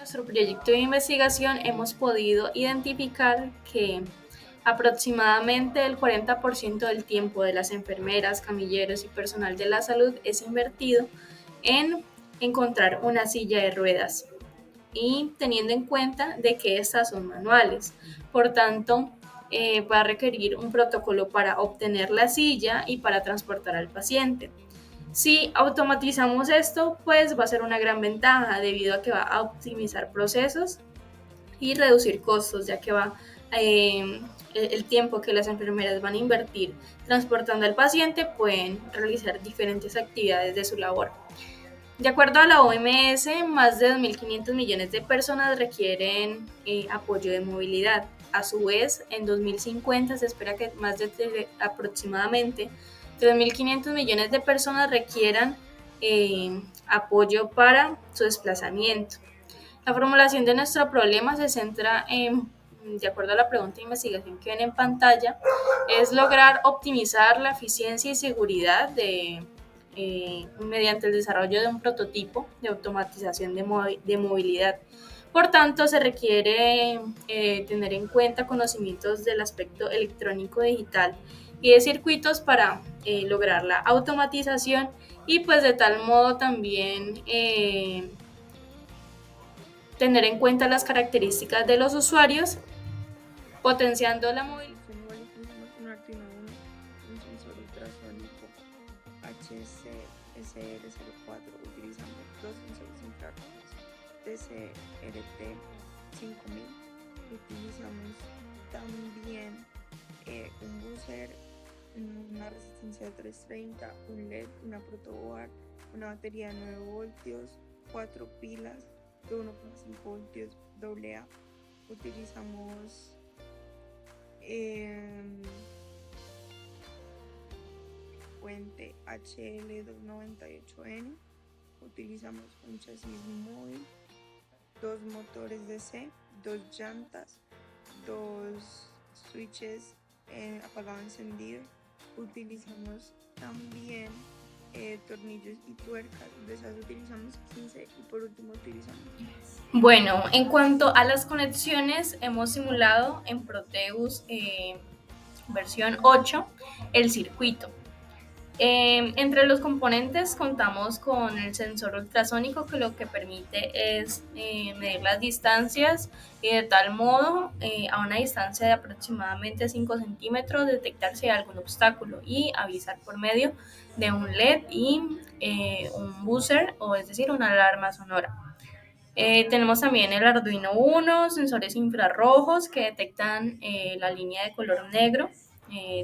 nuestro proyecto de investigación hemos podido identificar que aproximadamente el 40% del tiempo de las enfermeras, camilleros y personal de la salud es invertido en encontrar una silla de ruedas y teniendo en cuenta de que estas son manuales. Por tanto, va a requerir un protocolo para obtener la silla y para transportar al paciente. Si automatizamos esto, pues va a ser una gran ventaja debido a que va a optimizar procesos y reducir costos, ya que el tiempo que las enfermeras van a invertir transportando al paciente pueden realizar diferentes actividades de su labor. De acuerdo a la OMS, más de 2.500 millones de personas requieren apoyo de movilidad. A su vez, en 2050 se espera que más de aproximadamente 3.500 millones de personas requieran apoyo para su desplazamiento. La formulación de nuestro problema se centra en, de acuerdo a la pregunta de investigación que ven en pantalla, es lograr optimizar la eficiencia y seguridad mediante el desarrollo de un prototipo de automatización de movilidad. Por tanto, se requiere tener en cuenta conocimientos del aspecto electrónico digital y de circuitos para lograr la automatización y pues de tal modo también tener en cuenta las características de los usuarios, potenciando la movilidad. Igual utilizamos un Arduino Uno, un sensor ultrasónico HCSR04. Utilizamos dos sensores infrarrojos TCRT 5000. Utilizamos también un buzzer, una resistencia de 330, un LED, una protoboard, una batería de 9 voltios, 4 pilas de 1,5 voltios AA. Utilizamos fuente HL298N. Utilizamos un chasis móvil, dos motores DC, dos llantas, dos switches apagado encendido. Utilizamos también tornillos y tuercas. De esas utilizamos 15 y por último utilizamos. Bueno, en cuanto a las conexiones, hemos simulado en Proteus versión 8 el circuito. Entre los componentes contamos con el sensor ultrasónico, que lo que permite es medir las distancias y de tal modo a una distancia de aproximadamente 5 centímetros detectar si hay algún obstáculo y avisar por medio de un LED y un buzzer, o es decir, una alarma sonora. Tenemos también el Arduino Uno, sensores infrarrojos que detectan la línea de color negro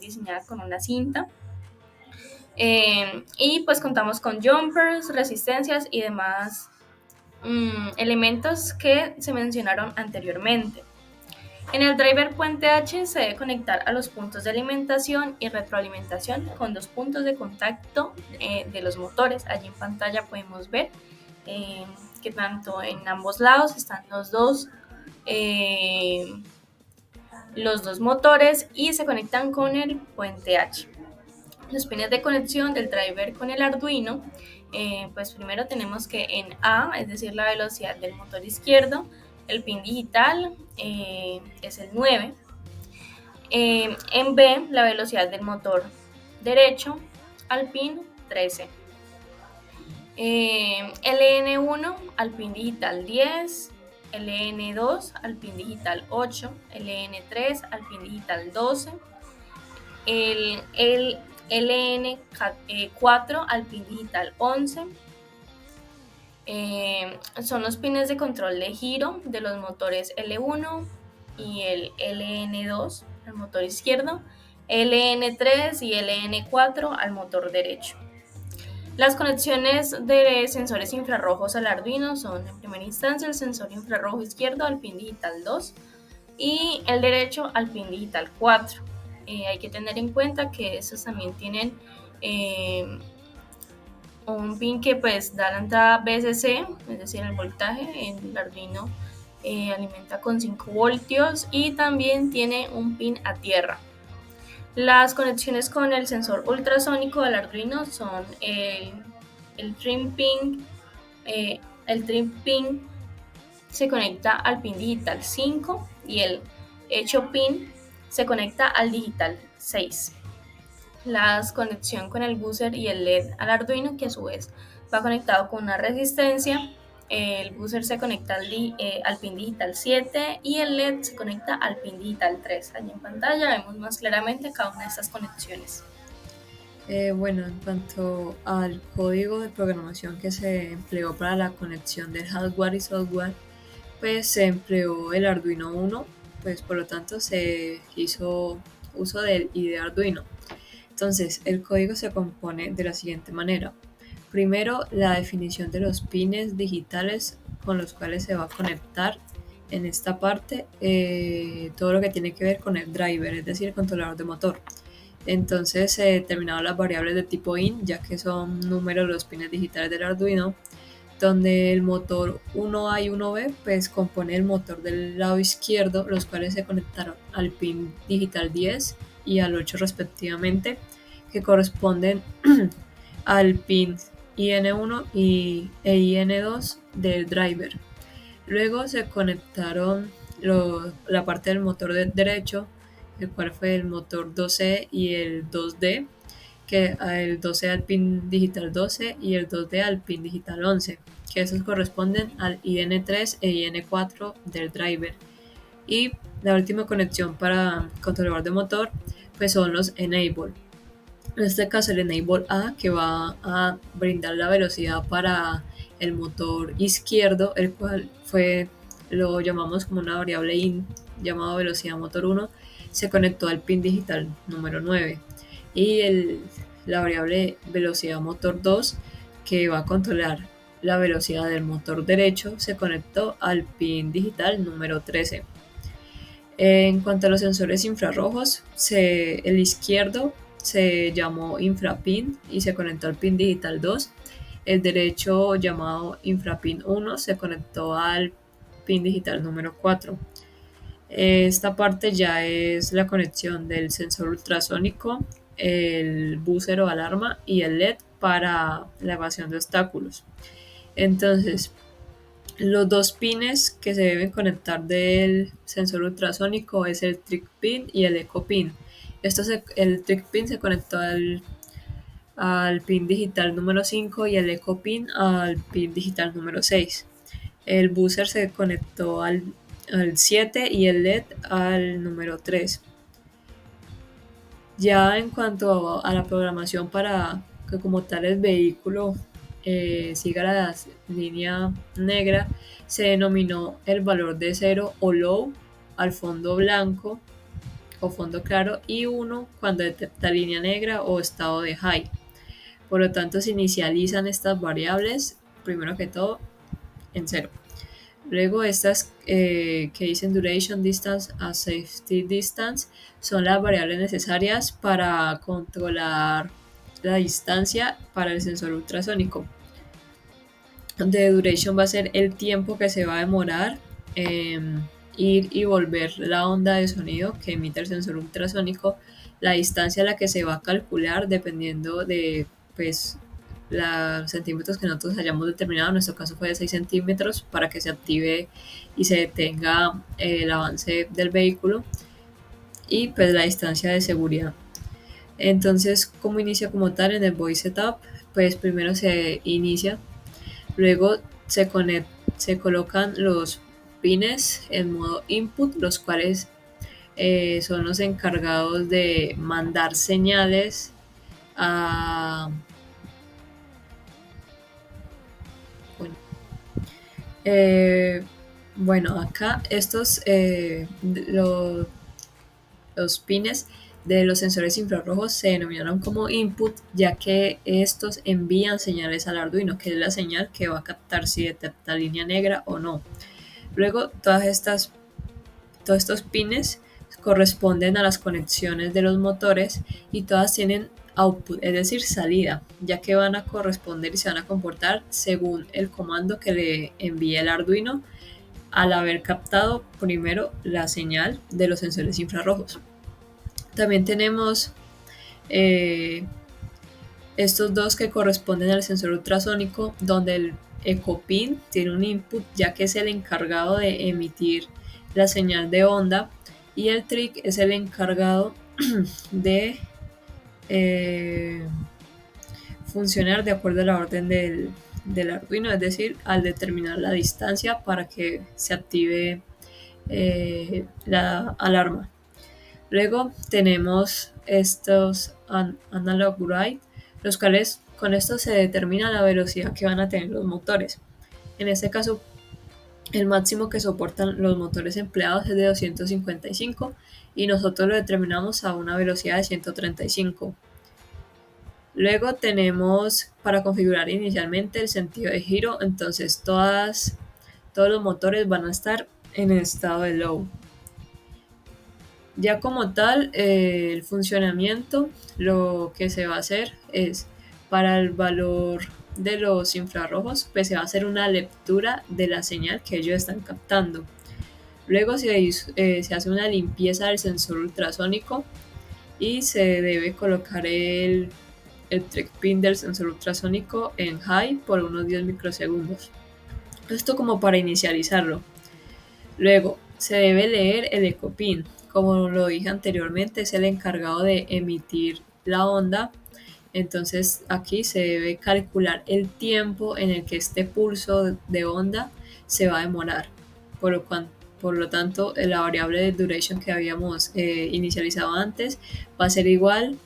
diseñada con una cinta. Y pues contamos con jumpers, resistencias y demás elementos que se mencionaron anteriormente. En el driver Puente H se debe conectar a los puntos de alimentación y retroalimentación con dos puntos de contacto de los motores. Allí en pantalla podemos ver que tanto en ambos lados están los dos motores y se conectan con el Puente H. Los pines de conexión del driver con el Arduino, pues primero tenemos que en A, es decir, la velocidad del motor izquierdo, el pin digital es el 9. En B, la velocidad del motor derecho al pin 13. LN1 al pin digital 10, LN2 al pin digital 8, LN3 al pin digital 12, el LN4 al pin digital 11. Son los pines de control de giro de los motores L1 y el LN2 al motor izquierdo, LN3 y LN4 al motor derecho. Las conexiones de sensores infrarrojos al Arduino son, en primera instancia, el sensor infrarrojo izquierdo al pin digital 2 y el derecho al pin digital 4. Hay que tener en cuenta que estos también tienen un pin que pues da la entrada VCC, es decir, el voltaje. El Arduino alimenta con 5 voltios y también tiene un pin a tierra. Las conexiones con el sensor ultrasónico del Arduino son el trim pin se conecta al pin digital 5 y el hecho pin se conecta al digital 6. La conexión con el buzzer y el LED al Arduino, que a su vez va conectado con una resistencia. El buzzer se conecta al pin digital 7 y el LED se conecta al pin digital 3. Allí en pantalla vemos más claramente cada una de estas conexiones. Bueno, en cuanto al código de programación que se empleó para la conexión del hardware y software, pues se empleó el Arduino Uno, pues por lo tanto se hizo uso del IDE Arduino. Entonces, el código se compone de la siguiente manera. Primero, la definición de los pines digitales con los cuales se va a conectar en esta parte todo lo que tiene que ver con el driver, es decir, el controlador de motor. Entonces se determinaron las variables de tipo int, ya que son números los pines digitales del Arduino, donde el motor 1A y 1B pues compone el motor del lado izquierdo, los cuales se conectaron al pin digital 10 y al 8 respectivamente, que corresponden al pin IN1 e IN2 del driver. Luego se conectaron la parte del motor derecho, el cual fue el motor 2C y el 2D, que el 2C al pin digital 12 y el 2D al pin digital 11, que esos corresponden al IN3 e IN4 del driver. Y la última conexión para controlador de motor pues son los enable. En este caso el enable A, que va a brindar la velocidad para el motor izquierdo, el cual lo llamamos como una variable int llamado velocidad motor 1, se conectó al pin digital número 9. Y la variable velocidad motor 2, que va a controlar la velocidad del motor derecho, se conectó al pin digital número 13. En cuanto a los sensores infrarrojos, el izquierdo se llamó infrapin y se conectó al pin digital 2. El derecho, llamado infrapin 1, se conectó al pin digital número 4. Esta parte ya es la conexión del sensor ultrasónico, el buzzer o alarma y el LED para la evasión de obstáculos. Entonces, los dos pines que se deben conectar del sensor ultrasónico es el trick pin y el echo pin. El trick pin se conectó al pin digital número 5 y el echo pin al pin digital número 6. El buzzer se conectó al 7 y el LED al número 3. Ya en cuanto a la programación para que como tal el vehículo siga la línea negra, se denominó el valor de 0 o low al fondo blanco o fondo claro y 1 cuando detecta línea negra o estado de high. Por lo tanto, se inicializan estas variables, primero que todo, en 0. Luego estas que dicen duration, distance a safety distance son las variables necesarias para controlar la distancia para el sensor ultrasónico. De duration va a ser el tiempo que se va a demorar ir y volver la onda de sonido que emite el sensor ultrasónico, la distancia a la que se va a calcular dependiendo de pues los centímetros que nosotros hayamos determinado. En nuestro caso fue de 6 centímetros para que se active y se detenga el avance del vehículo, y pues la distancia de seguridad. Entonces, ¿cómo inicia como tal en el voice setup? Pues primero se inicia, luego se colocan los pines en modo input, los cuales son los encargados de mandar señales a bueno, acá estos los pines de los sensores infrarrojos se denominaron como input, ya que estos envían señales al Arduino, que es la señal que va a captar si detecta línea negra o no. Luego, todos estos pines corresponden a las conexiones de los motores y todas tienen output, es decir, salida, ya que van a corresponder y se van a comportar según el comando que le envíe el Arduino al haber captado primero la señal de los sensores infrarrojos. También tenemos Estos dos que corresponden al sensor ultrasónico, donde el ecopin tiene un input ya que es el encargado de emitir la señal de onda y el trick es el encargado de eh, funcionar de acuerdo a la orden del Arduino, es decir, al determinar la distancia para que se active la alarma. Luego tenemos estos analog write, los cuales con esto se determina la velocidad que van a tener los motores. En este caso, el máximo que soportan los motores empleados es de 255 y nosotros lo determinamos a una velocidad de 135. Luego tenemos para configurar inicialmente el sentido de giro, entonces todos los motores van a estar en el estado de low. Ya como tal, el funcionamiento, lo que se va a hacer es para el valor de los infrarrojos, pues se va a hacer una lectura de la señal que ellos están captando. Luego se hace una limpieza del sensor ultrasónico y se debe colocar el track pin del sensor ultrasónico en high por unos 10 microsegundos. Esto como para inicializarlo. Luego se debe leer el ecopin. Como lo dije anteriormente, es el encargado de emitir la onda. Entonces aquí se debe calcular el tiempo en el que este pulso de onda se va a demorar. Por lo tanto, la variable de duration que habíamos inicializado antes va a ser igual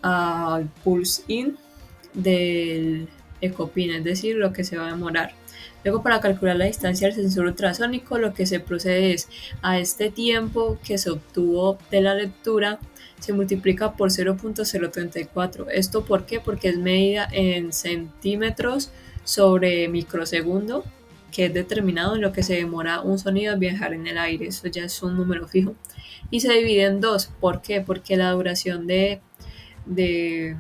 al pulse in del ecopin, es decir, lo que se va a demorar. Luego, para calcular la distancia del sensor ultrasónico, lo que se procede es a este tiempo que se obtuvo de la lectura se multiplica por 0.034. ¿Esto por qué? Porque es medida en centímetros sobre microsegundo, que es determinado en lo que se demora un sonido en viajar en el aire. Eso ya es un número fijo. Y se divide en dos. ¿Por qué? Porque la duración de, de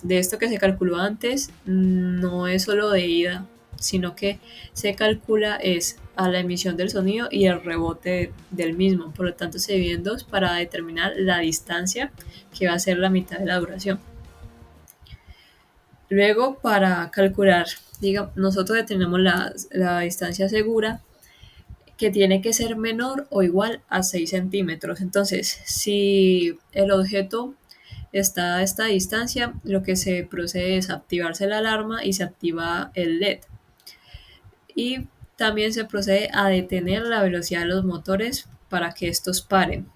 esto que se calculó antes no es solo de ida, sino que se calcula es a la emisión del sonido y el rebote del mismo. Por lo tanto, se divide en dos para determinar la distancia, que va a ser la mitad de la duración. Luego, para calcular, nosotros determinamos la distancia segura, que tiene que ser menor o igual a 6 centímetros. Entonces, si el objeto está a esta distancia, lo que se procede es activarse la alarma y se activa el LED. Y también se procede a detener la velocidad de los motores para que estos paren.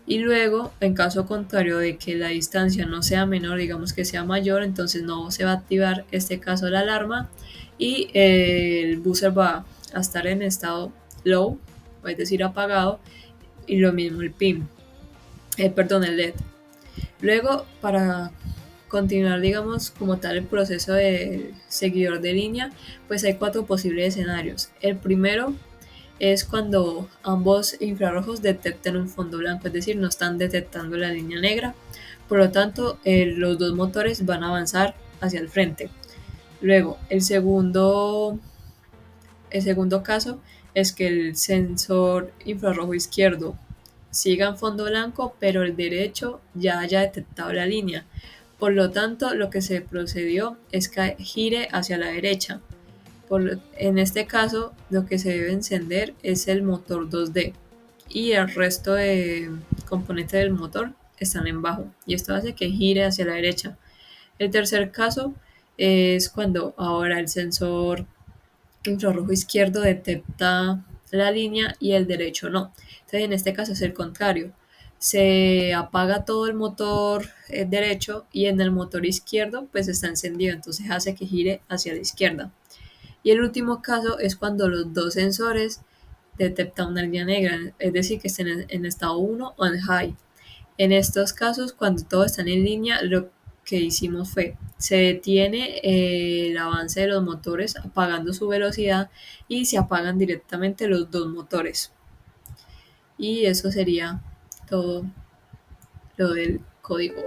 Y luego, en caso contrario de que la distancia no sea menor, digamos que sea mayor, entonces no se va a activar este caso la alarma y el buzzer va a estar en estado low, es decir, apagado, y lo mismo el PIN, el LED. Luego, para continuar, digamos, como tal el proceso de seguidor de línea, pues hay 4 posibles escenarios. El primero es cuando ambos infrarrojos detectan un fondo blanco, es decir, no están detectando la línea negra. Por lo tanto, los dos motores van a avanzar hacia el frente. Luego, el segundo caso es que el sensor infrarrojo izquierdo siga en fondo blanco, pero el derecho ya haya detectado la línea. Por lo tanto, lo que se procedió es que gire hacia la derecha. En este caso, lo que se debe encender es el motor 2D y el resto de componentes del motor están en bajo y esto hace que gire hacia la derecha. El tercer caso es cuando ahora el sensor infrarrojo izquierdo detecta la línea y el derecho no. Entonces en este caso es el contrario. Se apaga todo el motor derecho y en el motor izquierdo pues está encendido, entonces hace que gire hacia la izquierda. Y el último caso es cuando los dos sensores detectan una línea negra, es decir, que estén en estado 1 o en high. En estos casos, cuando todos están en línea, lo que hicimos fue, se detiene el avance de los motores apagando su velocidad y se apagan directamente los dos motores. Y eso sería todo lo del código.